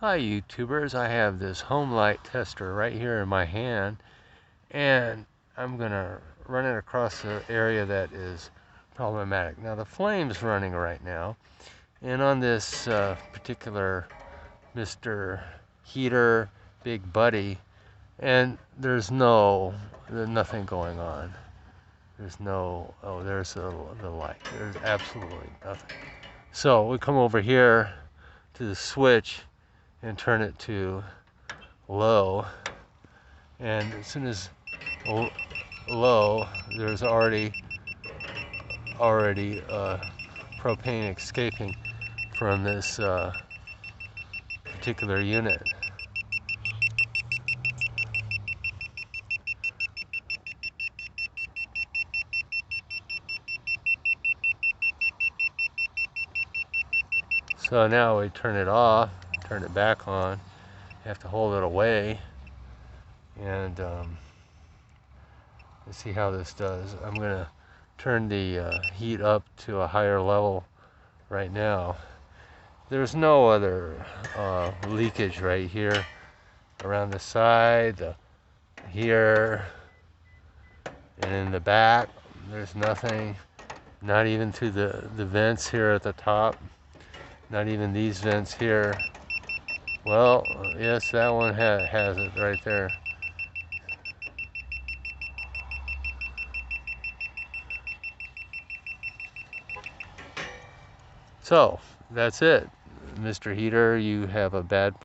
Hi YouTubers, I have this home light tester right here in my hand, and I'm gonna run it across the area that is problematic. Now the flame's running right now, and on this particular Mr. Heater Big Buddy, and there's nothing going on. There's no, oh, there's the light. There's absolutely nothing. So we come over here to the switch and turn it to low, and as soon as low, there's already propane escaping from this particular unit. So now we turn it off, turn it back on. You have to hold it away, and let's see how this does. I'm gonna turn the heat up to a higher level right now. There's no other leakage right here around the side, here, and in the back. There's nothing, not even to the vents here at the top, not even these vents here. Well, yes, that one has it right there. So that's it, Mr. Heater. You have a bad